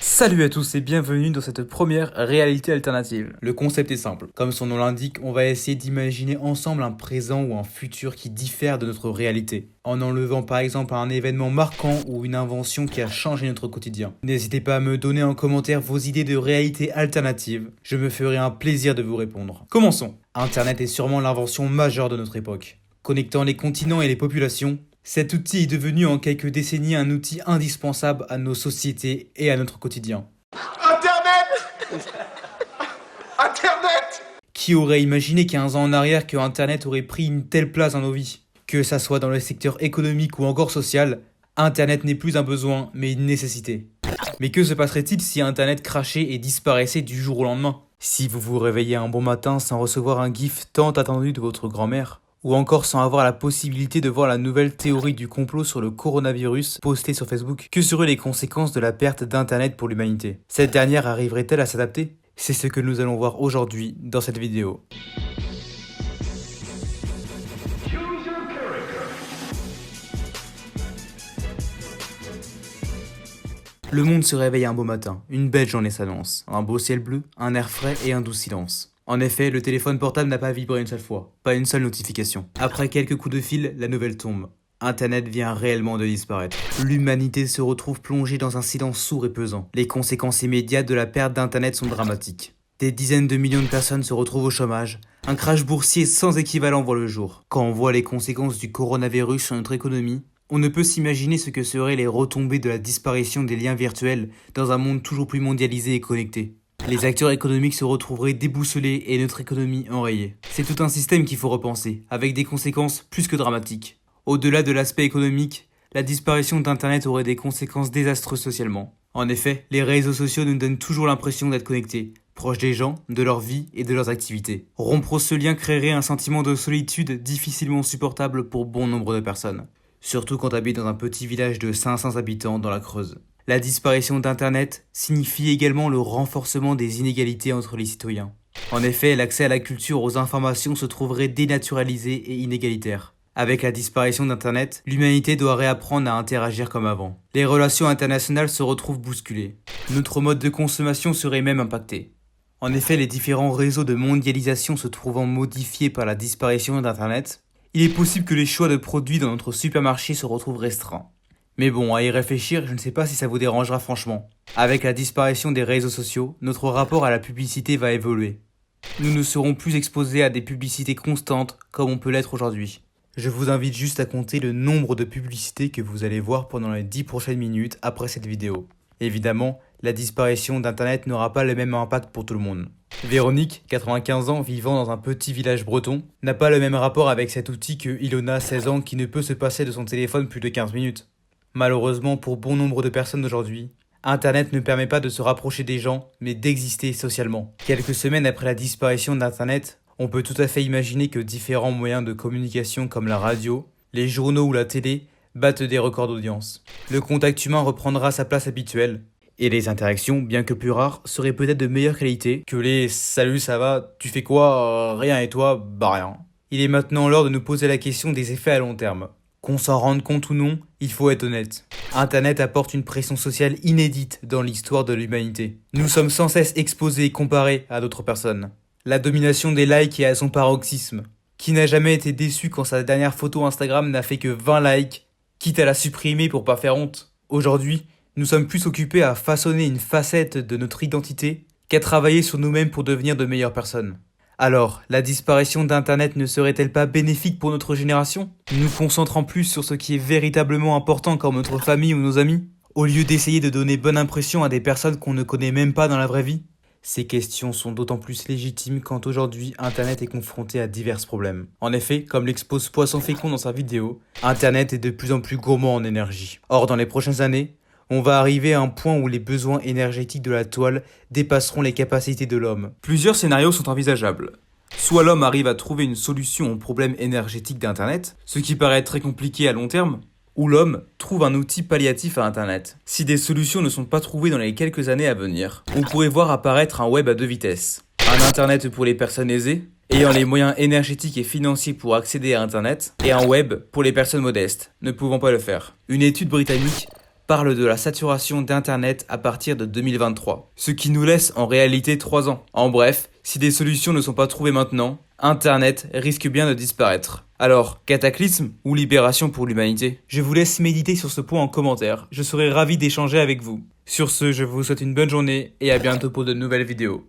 Salut à tous et bienvenue dans cette première réalité alternative. Le concept est simple. Comme son nom l'indique, on va essayer d'imaginer ensemble un présent ou un futur qui diffère de notre réalité, en enlevant par exemple un événement marquant ou une invention qui a changé notre quotidien. N'hésitez pas à me donner en commentaire vos idées de réalité alternative, je me ferai un plaisir de vous répondre. Commençons. Internet est sûrement l'invention majeure de notre époque. Connectant les continents et les populations, cet outil est devenu en quelques décennies un outil indispensable à nos sociétés et à notre quotidien. Internet. Internet. Qui aurait imaginé 15 ans en arrière que Internet aurait pris une telle place dans nos vies? Que ça soit dans le secteur économique ou encore social, Internet n'est plus un besoin mais une nécessité. Mais que se passerait-il si Internet crachait et disparaissait du jour au lendemain? Si vous vous réveillez un bon matin sans recevoir un gif tant attendu de votre grand-mère? Ou encore sans avoir la possibilité de voir la nouvelle théorie du complot sur le coronavirus postée sur Facebook? Que seraient les conséquences de la perte d'Internet pour l'humanité? Cette dernière arriverait-elle à s'adapter? C'est ce que nous allons voir aujourd'hui dans cette vidéo. Le monde se réveille un beau matin, une belle journée s'annonce. Un beau ciel bleu, un air frais et un doux silence. En effet, le téléphone portable n'a pas vibré une seule fois, pas une seule notification. Après quelques coups de fil, la nouvelle tombe. Internet vient réellement de disparaître. L'humanité se retrouve plongée dans un silence sourd et pesant. Les conséquences immédiates de la perte d'Internet sont dramatiques. Des dizaines de millions de personnes se retrouvent au chômage. Un crash boursier sans équivalent voit le jour. Quand on voit les conséquences du coronavirus sur notre économie, on ne peut s'imaginer ce que seraient les retombées de la disparition des liens virtuels dans un monde toujours plus mondialisé et connecté. Les acteurs économiques se retrouveraient déboussolés et notre économie enrayée. C'est tout un système qu'il faut repenser, avec des conséquences plus que dramatiques. Au-delà de l'aspect économique, la disparition d'Internet aurait des conséquences désastreuses socialement. En effet, les réseaux sociaux nous donnent toujours l'impression d'être connectés, proches des gens, de leur vie et de leurs activités. Rompre ce lien créerait un sentiment de solitude difficilement supportable pour bon nombre de personnes. Surtout quand tu habites dans un petit village de 500 habitants dans la Creuse. La disparition d'Internet signifie également le renforcement des inégalités entre les citoyens. En effet, l'accès à la culture, aux informations se trouverait dénaturalisé et inégalitaire. Avec la disparition d'Internet, l'humanité doit réapprendre à interagir comme avant. Les relations internationales se retrouvent bousculées. Notre mode de consommation serait même impacté. En effet, les différents réseaux de mondialisation se trouvant modifiés par la disparition d'Internet, il est possible que les choix de produits dans notre supermarché se retrouvent restreints. Mais bon, à y réfléchir, je ne sais pas si ça vous dérangera franchement. Avec la disparition des réseaux sociaux, notre rapport à la publicité va évoluer. Nous ne serons plus exposés à des publicités constantes comme on peut l'être aujourd'hui. Je vous invite juste à compter le nombre de publicités que vous allez voir pendant les 10 prochaines minutes après cette vidéo. Évidemment, la disparition d'Internet n'aura pas le même impact pour tout le monde. Véronique, 95 ans, vivant dans un petit village breton, n'a pas le même rapport avec cet outil que Ilona, 16 ans, qui ne peut se passer de son téléphone plus de 15 minutes. Malheureusement, pour bon nombre de personnes aujourd'hui, Internet ne permet pas de se rapprocher des gens, mais d'exister socialement. Quelques semaines après la disparition d'Internet, on peut tout à fait imaginer que différents moyens de communication comme la radio, les journaux ou la télé battent des records d'audience. Le contact humain reprendra sa place habituelle, et les interactions, bien que plus rares, seraient peut-être de meilleure qualité que les « salut ça va, tu fais quoi, rien et toi, bah rien ». Il est maintenant l'heure de nous poser la question des effets à long terme. Qu'on s'en rende compte ou non, il faut être honnête. Internet apporte une pression sociale inédite dans l'histoire de l'humanité. Nous sommes sans cesse exposés et comparés à d'autres personnes. La domination des likes est à son paroxysme. Qui n'a jamais été déçu quand sa dernière photo Instagram n'a fait que 20 likes, quitte à la supprimer pour pas faire honte? Aujourd'hui, nous sommes plus occupés à façonner une facette de notre identité qu'à travailler sur nous-mêmes pour devenir de meilleures personnes. Alors, la disparition d'Internet ne serait-elle pas bénéfique pour notre génération? Nous concentrant plus sur ce qui est véritablement important comme notre famille ou nos amis, au lieu d'essayer de donner bonne impression à des personnes qu'on ne connaît même pas dans la vraie vie? Ces questions sont d'autant plus légitimes quand aujourd'hui Internet est confronté à divers problèmes. En effet, comme l'expose Poisson Fécond dans sa vidéo, Internet est de plus en plus gourmand en énergie. Or, dans les prochaines années, on va arriver à un point où les besoins énergétiques de la toile dépasseront les capacités de l'homme. Plusieurs scénarios sont envisageables. Soit l'homme arrive à trouver une solution au problème énergétique d'Internet, ce qui paraît très compliqué à long terme, ou l'homme trouve un outil palliatif à Internet. Si des solutions ne sont pas trouvées dans les quelques années à venir, on pourrait voir apparaître un web à deux vitesses. Un Internet pour les personnes aisées, ayant les moyens énergétiques et financiers pour accéder à Internet, et un web pour les personnes modestes, ne pouvant pas le faire. Une étude britannique parle de la saturation d'Internet à partir de 2023, ce qui nous laisse en réalité 3 ans. En bref, si des solutions ne sont pas trouvées maintenant, Internet risque bien de disparaître. Alors, cataclysme ou libération pour l'humanité? Je vous laisse méditer sur ce point en commentaire, je serai ravi d'échanger avec vous. Sur ce, je vous souhaite une bonne journée et à bientôt pour de nouvelles vidéos.